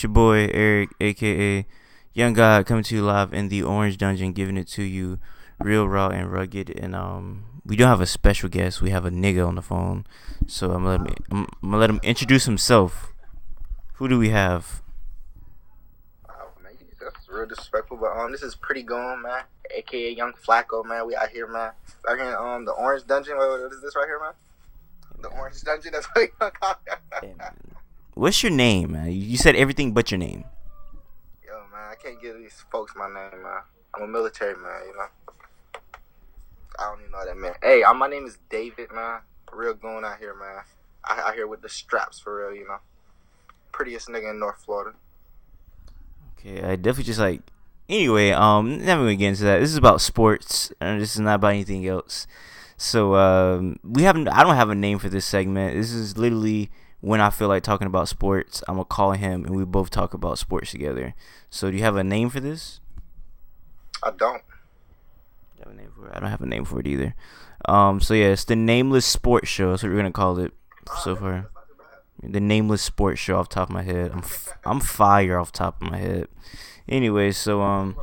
It's your boy Eric, aka Young God, coming to you live in the Orange Dungeon, giving it to you real raw and rugged. And we don't have a special guest. We have a nigga on the phone, so I'm gonna let him introduce himself. Who do we have? Man, that's real disrespectful, but this is pretty going, man. AKA Young Flacco, man. We out here, man. Out here in the Orange Dungeon. What is this right here, man? The Orange Dungeon. That's what we call it. What's your name, man? You said everything but your name. Yo, man, I can't give these folks my name, man. I'm a military man, you know. I don't even know what that meant. Hey, my name is David, man. Real going out here, man. I out here with the straps for real, you know. Prettiest nigga in North Florida. Okay, I definitely just like. Anyway, never gonna get into that. This is about sports, and this is not about anything else. So, I don't have a name for this segment. This is literally when I feel like talking about sports, I'm gonna call him, and we both talk about sports together. So, do you have a name for this? I don't. You have a name for it? I don't have a name for it either. So yeah, it's the Nameless Sports Show. That's what we're gonna call it so far. The Nameless Sports Show off the top of my head. I'm fire off the top of my head. Anyway, so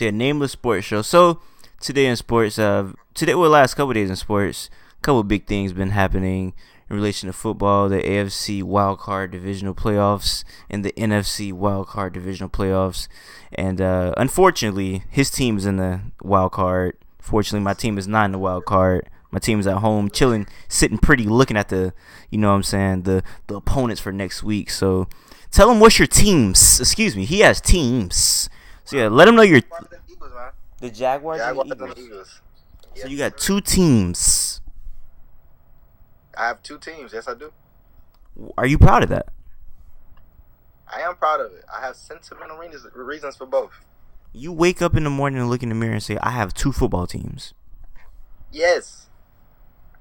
yeah, Nameless Sports Show. So today in sports, last couple days in sports, a couple big things been happening in relation to football. The AFC wildcard divisional playoffs and the NFC wildcard divisional playoffs. And unfortunately, his team's in the wild card. Fortunately, my team is not in the wild card. My team's at home, chilling, sitting pretty, looking at the, you know what I'm saying, the opponents for next week. So tell him what's your teams. Excuse me, he has teams. So yeah, let him know your. The Jaguars and the Eagles. So you got two teams. I have two teams. Yes, I do. Are you proud of that? I am proud of it. I have sentimental reasons for both. You wake up in the morning and look in the mirror and say, I have two football teams. Yes.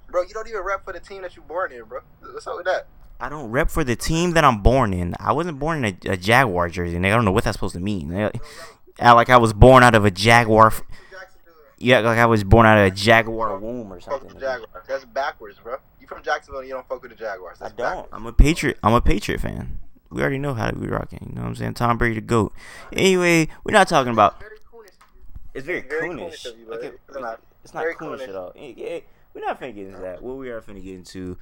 Bro, you don't even rep for the team that you born in, bro. What's up with that? I don't rep for the team that I'm born in. I wasn't born in a Jaguar jersey. I don't know what that's supposed to mean. Like I was born out of a Jaguar. Yeah, like I was born out of a Jaguar womb or something. Jaguars. That's backwards, bro. You from Jacksonville and you don't fuck with the Jaguars. That's I don't. Backwards. I'm a Patriot fan. We already know how we rocking. You know what I'm saying? Tom Brady the GOAT. Anyway, we're not talking about. It's very coonish. Okay, it's not coonish at all. We're not finna get into that. What we are finna get into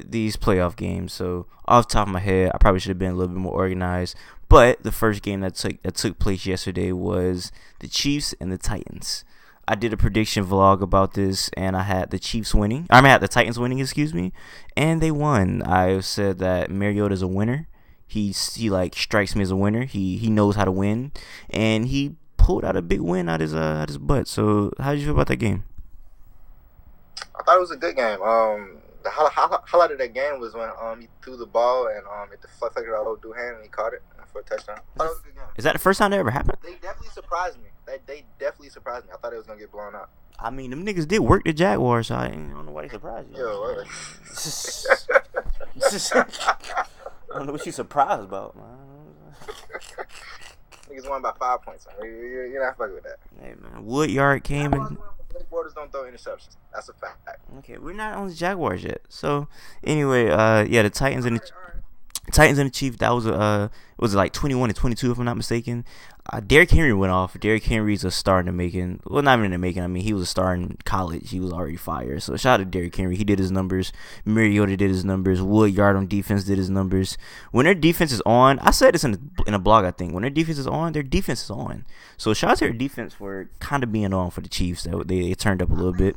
these playoff games. So off the top of my head, I probably should have been a little bit more organized. But the first game that took place yesterday was the Chiefs and the Titans. I did a prediction vlog about this, and I had the Chiefs winning. I had the Titans winning, excuse me, and they won. I said that Mariota's a winner. He like strikes me as a winner. He knows how to win, and he pulled out a big win out his butt. So how did you feel about that game? I thought it was a good game. The highlight of that game was when he threw the ball and it deflected out of Duhan and he caught it for a touchdown. I thought it was a good game. Is that the first time that ever happened? They definitely surprised me. They definitely surprised me. I thought it was gonna get blown out. I mean, them niggas did work the Jaguars, so I don't know why they surprised you. Yo, I don't know what you surprised about, man. Niggas won by 5 points. You're not fucking with that. Hey, man. Woodyard came in. Borders don't throw interceptions. That's a fact. Okay, we're not on the Jaguars yet. So, anyway, yeah, the Titans and the Chiefs, that was like 21-22 if I'm not mistaken. Derrick Henry went off. Derrick Henry's a star in the making. Well, not even in the making. I mean, he was a star in college. He was already fired. So shout out to Derrick Henry. He did his numbers. Mariota did his numbers. Woodyard on defense did his numbers. When their defense is on, I said this in a blog, I think. When their defense is on, their defense is on. So shout out to their defense for kind of being on for the Chiefs. They turned up a little bit.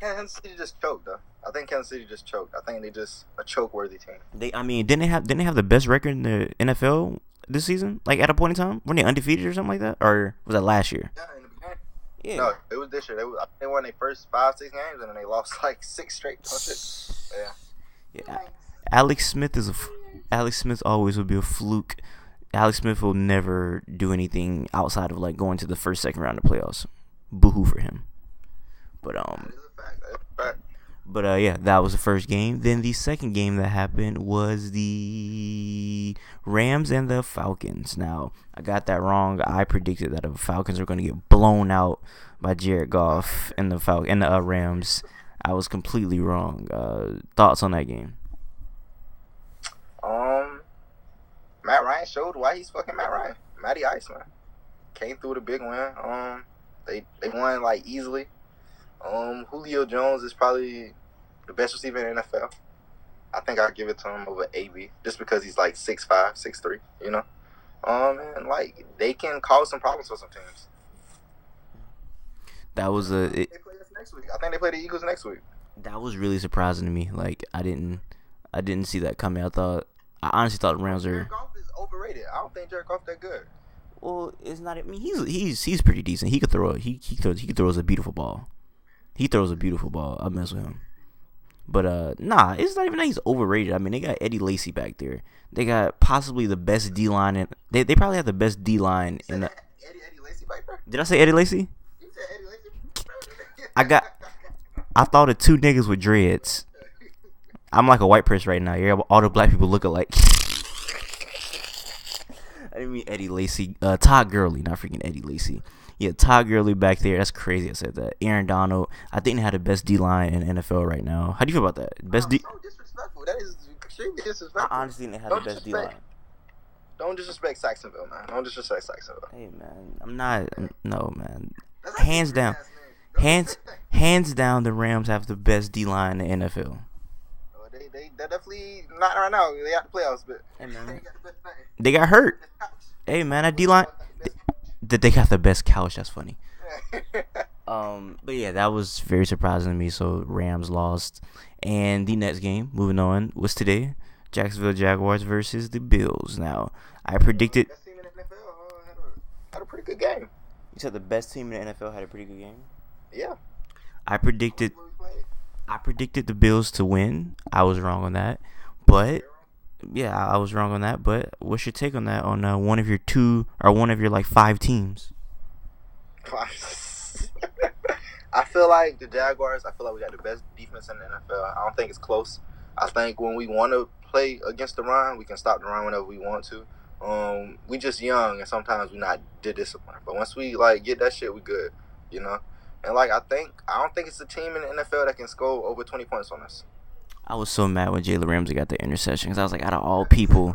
Kansas City just choked, though. I think Kansas City just choked. I think they just a choke-worthy team. Didn't they have the best record in the NFL this season? Like at a point in time, weren't they undefeated or something like that, or was that last year? Yeah, in the beginning. Yeah. No, it was this year. They won their first 5-6 games and then they lost like 6 straight. Yeah. Alex Smith always will be a fluke. Alex Smith will never do anything outside of like going to the first, second round of playoffs. Boo-hoo for him. But That is a fact. But yeah, that was the first game. Then the second game that happened was the Rams and the Falcons. Now, I got that wrong. I predicted that the Falcons were going to get blown out by Jared Goff and the Rams. I was completely wrong. Thoughts on that game? Matt Ryan showed why he's fucking Matt Ryan. Matty Ice, man. Came through with a big win. They won like easily. Julio Jones is probably the best receiver in the NFL. I think I'll give it to him over AB just because he's like 6'5", 6'3", you know? And like they can cause some problems for some teams. That was They play us next week. I think they play the Eagles next week. that was really surprising to me. Like I didn't see that coming. I honestly thought the Rams are. Jared Goff is overrated. I don't think Jared Goff that good. Well, it's not. I mean, he's pretty decent. He could throw it. He throws a beautiful ball. He throws a beautiful ball. I mess with him. But nah, it's not even that he's overrated. I mean, they got Eddie Lacy back there. They got possibly the best D line, and they probably have the best D line in the. Eddie Lacy back there? Did I say Eddie Lacy? You said Eddie Lacy? I thought of two niggas with dreads. I'm like a white person right now. All the black people look alike. I didn't mean Eddie Lacy. Todd Gurley, not freaking Eddie Lacy. Yeah, Todd Gurley back there. That's crazy. I said that. Aaron Donald. I think they had the best D line in NFL right now. How do you feel about that? Best D. So disrespectful. That is extremely disrespectful. I honestly think they had the best D line. Don't disrespect Saxonville, man. Don't disrespect Saxonville. Hey man, I'm not. No man. That's Hands actually a down. great-ass name. Hands down, the Rams have the best D line in the NFL. They're definitely not right now. They got the playoffs, but Hey man, they got hurt. Hey man, that D line. That they got the best couch. That's funny. But yeah, that was very surprising to me. So Rams lost, and the next game, moving on, was today. Jacksonville Jaguars versus the Bills. Now, I predicted. Best team in the NFL had a pretty good game. You said the best team in the NFL had a pretty good game. Yeah. I predicted the Bills to win. I was wrong on that, but yeah, I was wrong on that. But what's your take on that? On one of your like 5 teams? I feel like the Jaguars. I feel like we got the best defense in the NFL. I don't think it's close. I think when we want to play against the run, we can stop the run whenever we want to. We just young, and sometimes we not disciplined. But once we like get that shit, we good, you know. And like I don't think it's a team in the NFL that can score over 20 points on us. I was so mad when Jalen Ramsey got the interception because I was like, out of all people,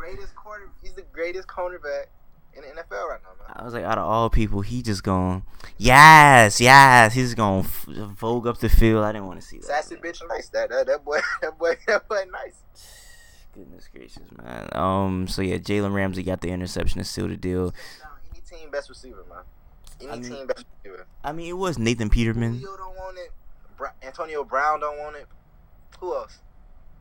he's the greatest cornerback in the NFL right now, man. I was like, out of all people, he just going, yes, he's going to vogue up the field. I didn't want to see that. Sassy man. bitch, nice. That boy, nice. Goodness gracious, man. So yeah, Jalen Ramsey got the interception to seal the deal. Any team best receiver, man. Team best receiver. I mean, it was Nathan Peterman. Julio don't want it. Antonio Brown don't want it. Who else?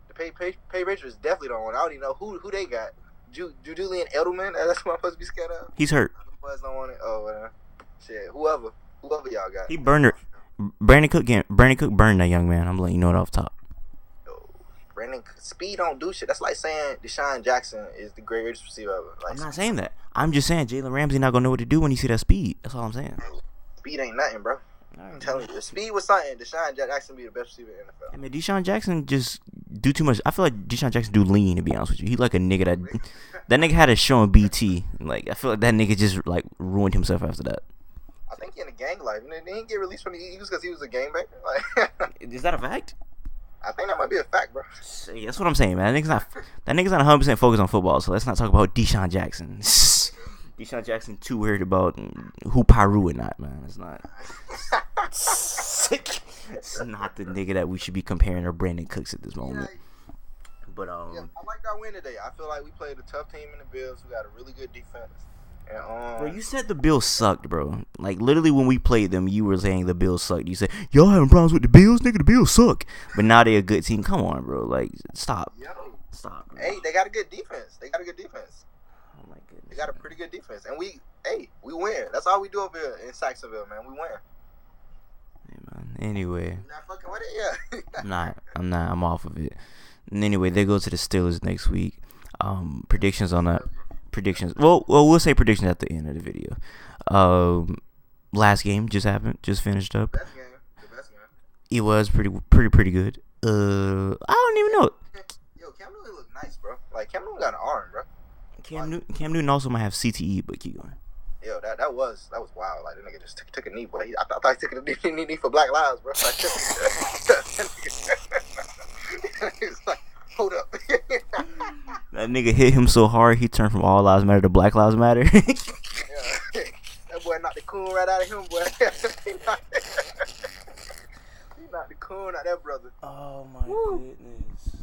The Patriots definitely don't want it. I already know who they got. Julian Edelman. That's what I'm supposed to be scared of. He's hurt. Don't want it. Oh, shit. Whoever y'all got. He burned her. Brandon Cook burned that young man. I'm letting you know it off top. Brandon speed don't do shit. That's like saying Deshaun Jackson is the greatest receiver ever. Like, I'm not saying that. I'm just saying Jalen Ramsey not gonna know what to do when he see that speed. That's all I'm saying. Speed ain't nothing, bro. I'm telling you, if speed was something, Deshaun Jackson be the best receiver in the NFL. I mean, Deshaun Jackson just do too much. I feel like Deshaun Jackson do lean, to be honest with you. He like a nigga that nigga had a show on BT. Like I feel like that nigga just like ruined himself after that. I think he in a gang life. He didn't get released from the Eagles because he was a gangbanger. Like, is that a fact? I think that might be a fact, bro. See, that's what I'm saying, man. That nigga's not 100% focused on football. So let's not talk about Deshaun Jackson. Deshaun Jackson too worried about who Pyru or not, man. It's not. It's not the nigga that we should be comparing to Brandon Cooks at this moment. But yeah, I like our win today. I feel like we played a tough team in the Bills. We got a really good defense. And, bro, you said the Bills sucked, bro. Like literally when we played them, you were saying the Bills sucked. You said y'all having problems with the Bills, nigga. The Bills suck. But now they a good team. Come on, bro. Like stop. Stop. Bro. Hey, they got a good defense. Oh my goodness. They got a pretty good defense, and we win. That's all we do over here in Saxonville, man. We win. Hey, man. Anyway. You're not fucking with it, yeah. I'm not. I'm off of it. And anyway, they go to the Steelers next week. Predictions on that. Predictions. Well, we'll say predictions at the end of the video. Last game just finished up. The best game. It was pretty good. I don't even know. Yo, Cam Newton look nice, bro. Like Cam Newton got an arm, bro. Cam Newton also might have CTE, but keep going. Yo, that was wild. Like the nigga just took a knee, boy. I thought he took a knee for Black Lives, bro. Like, Hold up. That nigga hit him so hard he turned from All Lives Matter to Black Lives Matter. Yeah. That boy knocked the coon right out of him, boy. He knocked the coon out of that brother. Oh my goodness.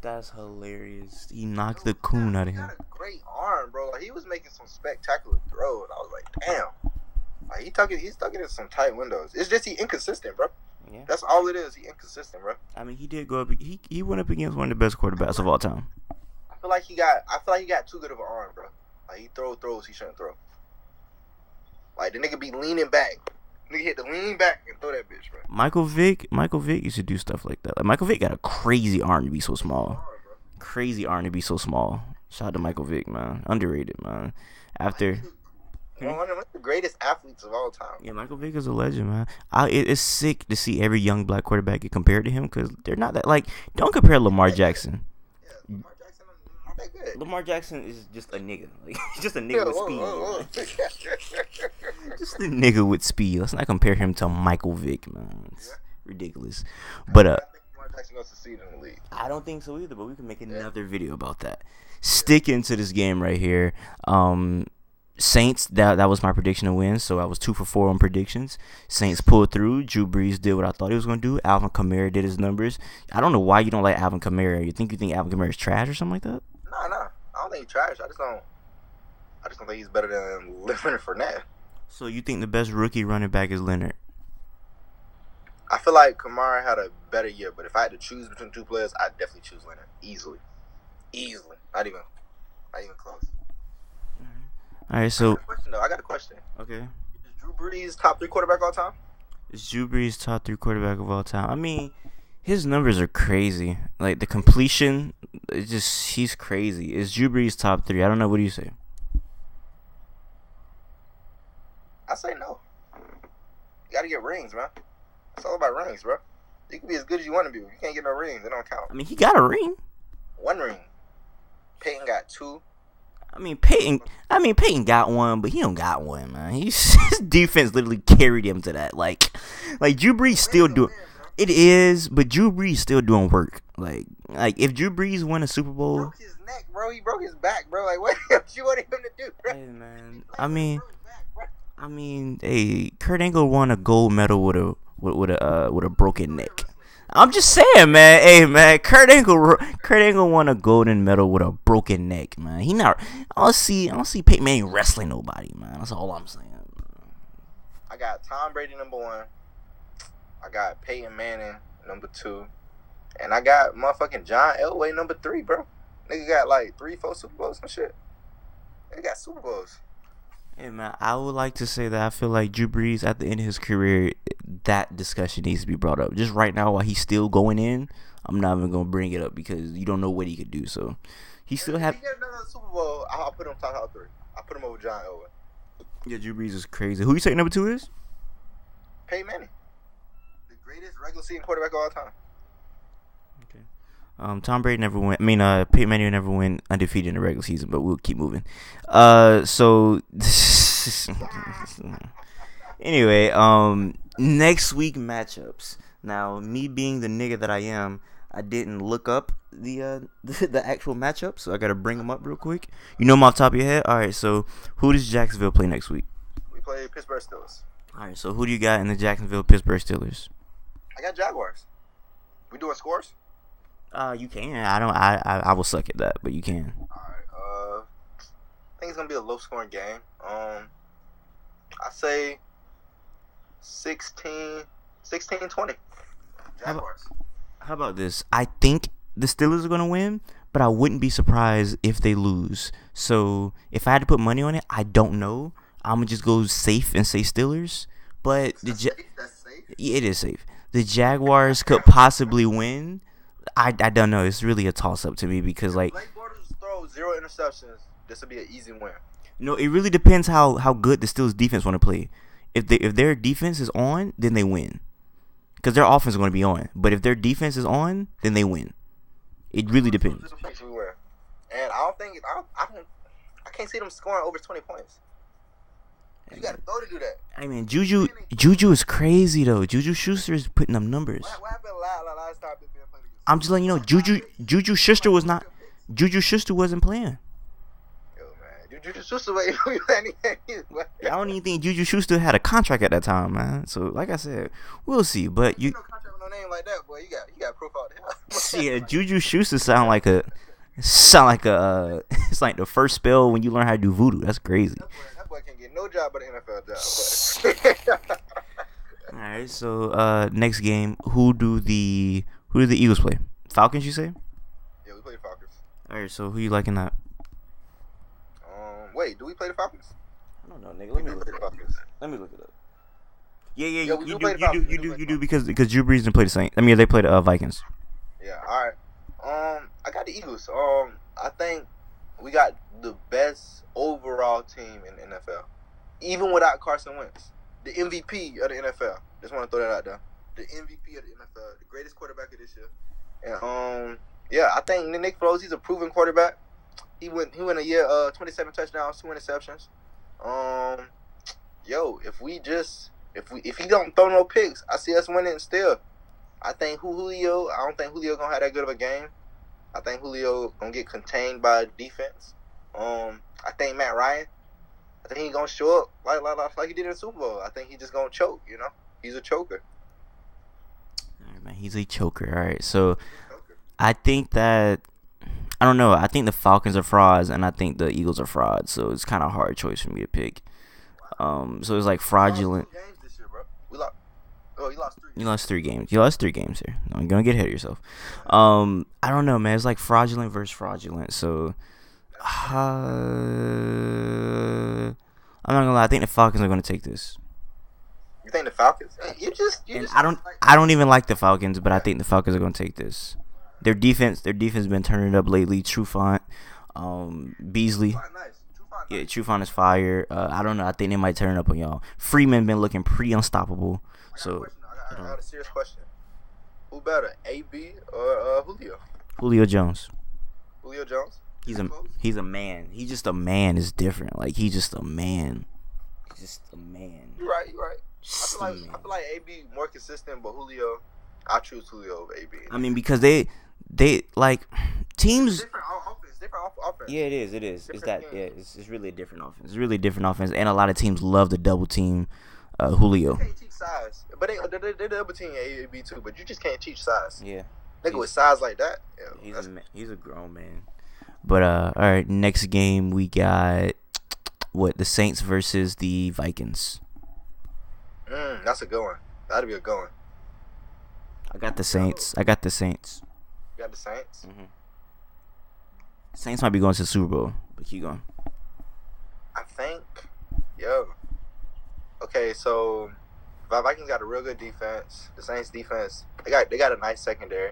That's hilarious. He knocked the coon out of him. He got a great arm, bro. Like, he was making some spectacular throws. I was like, damn. Like, he's stuck in some tight windows. It's just he inconsistent, bro. Yeah. That's all it is. He inconsistent, bro. I mean, he did go up. He went up against one of the best quarterbacks of all time. I feel like he got too good of an arm, bro. Like, he throws he shouldn't throw. Like, the nigga be leaning back. Nigga hit the lean back and throw that bitch, bro. Michael Vick used to do stuff like that. Like, Michael Vick got a crazy arm to be so small. Crazy arm to be so small. Shout out to Michael Vick, man. Underrated, man. After. One of the greatest athletes of all time. Yeah, Michael Vick is a legend, man. It's sick to see every young black quarterback get compared to him because they're not that, like, don't compare Lamar Jackson. Yeah, Lamar Jackson not that good. Lamar Jackson is just a nigga. Like, he's just a nigga with speed. Just a nigga with speed. Let's not compare him to Michael Vick, man. It's ridiculous. But I think Lamar Jackson gonna succeed in the league. I don't think so either, but we can make another video about that. Sticking to this game right here. Saints, that was my prediction to win, so I was 2 for 4 on predictions. Saints pulled through. Drew Brees did what I thought he was going to do. Alvin Kamara did his numbers. I don't know why you don't like Alvin Kamara. You think Alvin Kamara is trash or something like that? No. I don't think he's trash. I just don't think he's better than Leonard Fournette. So you think the best rookie running back is Leonard? I feel like Kamara had a better year, but if I had to choose between two players, I'd definitely choose Leonard. Easily. Not even close. All right, so I got a question. Okay. Is Drew Brees top 3 quarterback all time? Is Drew Brees top 3 quarterback of all time? I mean, his numbers are crazy. Like the completion, he's crazy. Is Drew Brees top 3? I don't know. What do you say? I say no. You gotta get rings, man. It's all about rings, bro. You can be as good as you want to be. If you can't get no rings, it don't count. I mean, he got a ring. 1 ring. Peyton got 2. I mean, Peyton got one, but he don't got one, man. His defense literally carried him to that. Like Drew Brees still doing it is, but Drew Brees still doing work. Like if Drew Brees won a Super Bowl, he broke his neck, bro. He broke his back, bro. Like what else you wanted him to do, bro? Hey, man. I mean, hey, Kurt Angle won a gold medal with a broken neck. I'm just saying, man. Hey, man, Kurt Angle won a golden medal with a broken neck, man. I don't see Peyton Manning wrestling nobody, man. That's all I'm saying. I got Tom Brady number 1. I got Peyton Manning number 2, and I got motherfucking John Elway number 3, bro. Nigga got like 3-4 Super Bowls and shit. Nigga got Super Bowls. Hey, man, I would like to say that I feel like Drew Brees, at the end of his career, that discussion needs to be brought up. Just right now, while he's still going in, I'm not even going to bring it up because you don't know what he could do. So, he still have... If he get another Super Bowl, I'll put him top 3. I'll put him over John Elway. Yeah, Drew Brees is crazy. Who you say number 2 is? Peyton Manning. The greatest regular season quarterback of all time. Okay. Tom Brady never went. I mean, Peyton Manning never went undefeated in the regular season, but we'll keep moving. So anyway, next week matchups. Now, me being the nigga that I am, I didn't look up the actual matchup, so I gotta bring them up real quick. You know them off the top of your head. All right. So who does Jacksonville play next week? We play Pittsburgh Steelers. All right. So who do you got in the Jacksonville-Pittsburgh Steelers? I got Jaguars. We doing scores? You can. I will suck at that, but you can. Alright, I think it's gonna be a low scoring game. I say 16-20. Jaguars. How about this? I think the Steelers are gonna win, but I wouldn't be surprised if they lose. So if I had to put money on it, I don't know. I'm gonna just go safe and say Steelers. But That's safe? Yeah, it is safe. The Jaguars could possibly win. I don't know. It's really a toss-up to me because, like... Blake Bortles throw 0 interceptions. This would be an easy win. No, it really depends how good the Steelers' defense want to play. If their defense is on, then they win. Because their offense is going to be on. But if their defense is on, then they win. It really depends. And I can't see them scoring over 20 points. You got to throw to do that. I mean, Juju is crazy, though. Juju Schuster is putting up numbers. What happened last time they played against? I'm just letting you know, Juju Schuster was not. Juju Schuster wasn't playing. Yo, man, Juju Schuster, I don't even think Juju Schuster had a contract at that time, man. So, like I said, we'll see. But you, no contract with no name like that, boy. You got profile to hell. yeah, Juju Schuster sound like a. It's like the first spell when you learn how to do voodoo. That's crazy. That boy can't get no job but an NFL job. All right, so next game, who do the Eagles play? Falcons, you say? Yeah, we play the Falcons. All right, so who you liking that? Wait, do we play the Falcons? I don't know, nigga. Let me look it up. Yeah, you do because Drew Brees didn't play the Saints. I mean, they played the Vikings. Yeah, all right. I got the Eagles. I think we got the best overall team in the NFL, even without Carson Wentz, the MVP of the NFL. Just want to throw that out there. The MVP of the NFL, the greatest quarterback of this year. And yeah, I think Nick Foles, he's a proven quarterback. He went a year 27 touchdowns, 2 interceptions. If he don't throw no picks, I see us winning still. I think Julio. I don't think Julio gonna have that good of a game. I think Julio gonna get contained by defense. I think Matt Ryan. I think he gonna show up like he did in the Super Bowl. I think he just gonna choke. You know, he's a choker. All right, man, he's a choker. All right, so I think that I don't know. I think the Falcons are frauds, and I think the Eagles are frauds. So it's kind of a hard choice for me to pick. So it's like fraudulent. You lost 3 games. You lost 3 games here. No, you're gonna get ahead of yourself. I don't know, man. It's like fraudulent versus fraudulent. So, I'm not gonna lie. I think the Falcons are gonna take this. You think the Falcons? I don't even like the Falcons, but I think the Falcons are gonna take this. Their defense has been turning it up lately. Trufant, Beasley. Yeah, Trufant is fire. I don't know. I think they might turn it up on y'all. Freeman been looking pretty unstoppable. So I got a serious question. Who better, AB or Julio? Julio Jones. Julio Jones. He's a man. He's just a man. It's different. Like he's just a man. He's just a man. You're right. I feel like AB more consistent, but Julio, I choose Julio over AB. I mean, because they like teams. Different offense. Yeah, it is. It's really a different offense. It's really a different offense, and a lot of teams love to double team Julio. You can't teach size, but they double team AB too. But you just can't teach size. Yeah, nigga with size like that. Yeah, he's a grown man. But all right, next game we got the Saints versus the Vikings. That's a good one. That'd be a good one. I got the Saints. You got the Saints? Mm-hmm. Saints might be going to the Super Bowl, but keep going. I think, okay, so the Vikings got a real good defense. The Saints defense, they got a nice secondary.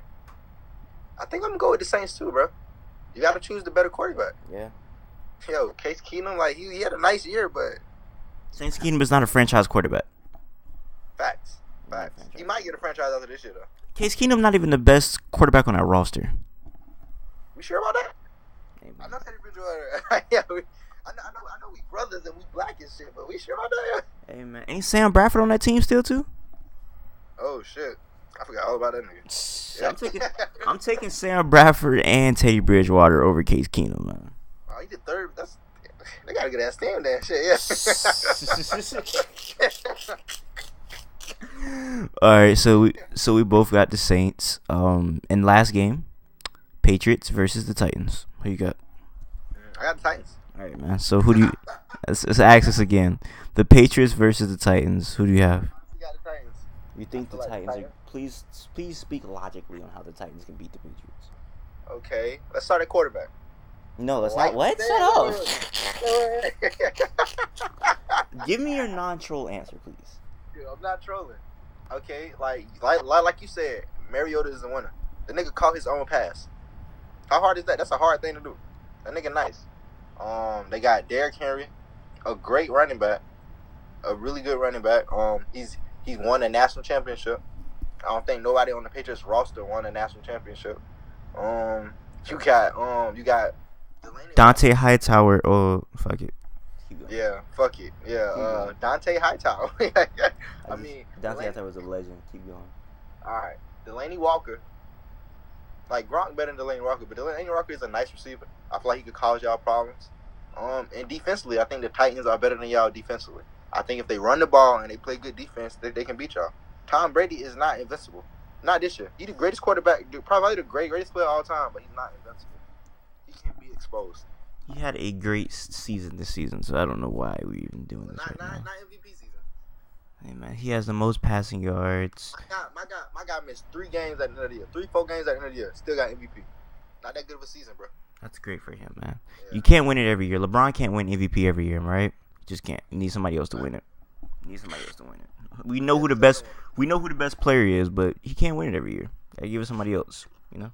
I think I'm gonna go with the Saints too, bro. You gotta choose the better quarterback. Yeah. Yo, Case Keenum, like he had a nice year, but Saints Keenum is not a franchise quarterback. Facts. He might get a franchise after this year though. Case Keenum not even the best quarterback on that roster. We sure about that? Hey, I'm not Teddy Bridgewater. Yeah, I know we brothers and we black and shit, but we sure about that? Hey man, ain't Sam Bradford on that team still too? Oh shit, I forgot all about that nigga. Yeah. I'm taking Sam Bradford and Teddy Bridgewater over Case Keenum, man. Oh, he did third. They got a good ass team there. Shit, yeah. All right, so we both got the Saints. In last game, Patriots versus the Titans. Who you got? I got the Titans. All right, man. So who do you? Let's ask this again. The Patriots versus the Titans. Who do you have? You got the Titans. You think the Titans are? Please speak logically on how the Titans can beat the Patriots. Okay, let's start at quarterback. No, that's not what. Shut up. Give me your non-troll answer, please. Dude, I'm not trolling. Okay, like you said, Mariota is the winner. The nigga caught his own pass. How hard is that? That's a hard thing to do. That nigga nice. They got Derrick Henry, a great running back, a really good running back. He's won a national championship. I don't think nobody on the Patriots roster won a national championship. You got Dante Hightower. Oh, fuck it. Yeah, fuck it. Yeah, Dante Hightower. I mean, Dante Hightower was a legend. Keep going. All right, Delaney Walker. Like Gronk better than Delaney Walker, but Delaney Walker is a nice receiver. I feel like he could cause y'all problems. And defensively, I think the Titans are better than y'all defensively. I think if they run the ball and they play good defense, they can beat y'all. Tom Brady is not invincible. Not this year. He's the greatest quarterback, probably the greatest player of all time, but he's not invincible. He can be exposed. He had a great season this season, so I don't know why we're even doing this right now. Not MVP season. Hey man, he has the most passing yards. My guy missed 3 games at the end of the year. 3-4 games at the end of the year. Still got MVP. Not that good of a season, bro. That's great for him, man. Yeah. You can't win it every year. LeBron can't win MVP every year, right? You just can't. You need somebody else to win it. We know who the best player is, but he can't win it every year. Gotta give it somebody else, you know.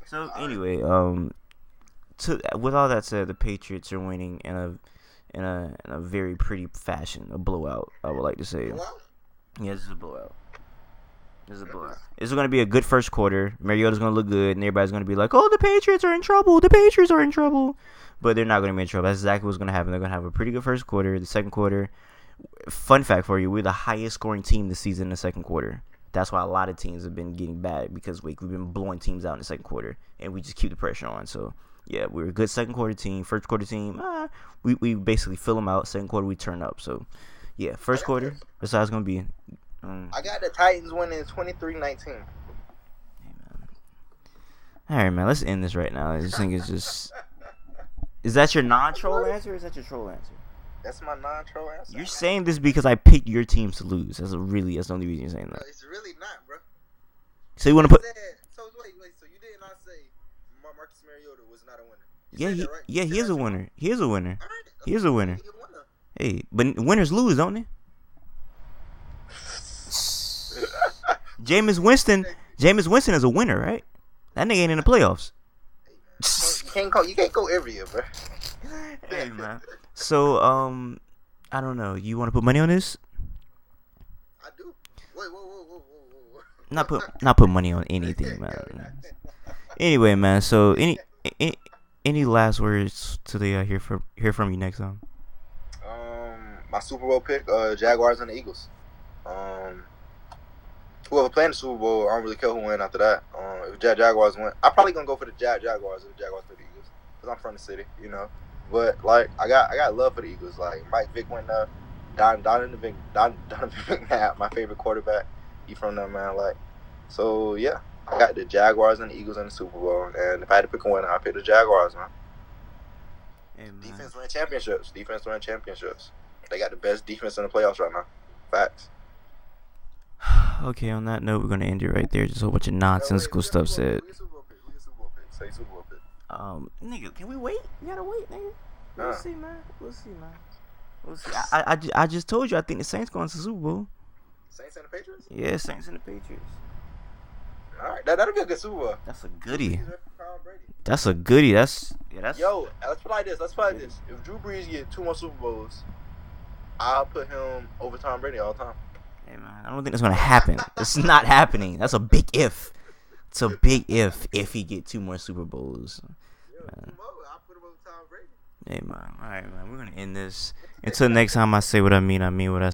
So anyway, with all that said, the Patriots are winning in a very pretty fashion, a blowout. I would like to say. Yeah, this is a blowout. It's going to be a good first quarter. Mariota's going to look good, and everybody's going to be like, "Oh, the Patriots are in trouble. The Patriots are in trouble." But they're not going to be in trouble. That's exactly what's going to happen. They're going to have a pretty good first quarter. The second quarter, fun fact for you, we're the highest scoring team this season in the second quarter. That's why a lot of teams have been getting bad, because we've been blowing teams out in the second quarter, and we just keep the pressure on. So, yeah, we're a good second quarter team. First quarter team, we basically fill them out. Second quarter, we turn up. So, yeah, first quarter, that's how it's going to be. I got the Titans winning 23-19. Hey, man. All right, man, let's end this right now. I just think it's just... Is that your non-troll answer, or is that your troll answer? That's my non-troll answer. You're saying this because I picked your teams to lose. That's the only reason you're saying that. No, it's really not, bro. So you want to put... So wait. So you did not say Marcus Mariota was not a winner. He is a winner. He is a winner. All right. He is a winner. Hey, but winners lose, don't they? Jameis Winston is a winner, right? That nigga ain't in the playoffs. You can't go every year, bro. Hey, man. So, I don't know. You want to put money on this? I do. Wait, whoa. Not put money on anything, man. Anyway, man. So, any last words till they hear from you next time? My Super Bowl pick, Jaguars and the Eagles. Whoever playing the Super Bowl, I don't really care who win after that. If Jaguars win, I'm probably gonna go for the Jaguars if the Jaguars play the Eagles, because I'm from the city, you know. But like, I got love for the Eagles. Like Mike Vick went there, Donovan McNabb, my favorite quarterback. He from there, man. Like, so yeah, I got the Jaguars and the Eagles in the Super Bowl, and if I had to pick a winner, I'd pick the Jaguars, man. Hey, man. Defense win championships. They got the best defense in the playoffs right now. Facts. Okay, on that note, we're gonna end it right there. Just a whole bunch of nonsensical stuff said. Super Bowl pick. Say Super Bowl pick. Nigga, can we wait? You gotta wait, nigga. We'll Nah. see, man. We'll see. I just told you I think the Saints going to the Super Bowl. Saints and the Patriots? Yeah, Saints and the Patriots. All right, that'll be a good Super Bowl. That's a goodie. Tom Brady. That's a goodie. That's Yo, let's put it like this. If Drew Brees get 2 more Super Bowls, I'll put him over Tom Brady all the time. Hey, man, I don't think that's gonna happen. It's not happening. That's a big if. It's a big if he get 2 more Super Bowls. I'll put him over Tom Brady. Hey, man. All right, man. We're gonna end this. Until next time, I say what I mean what I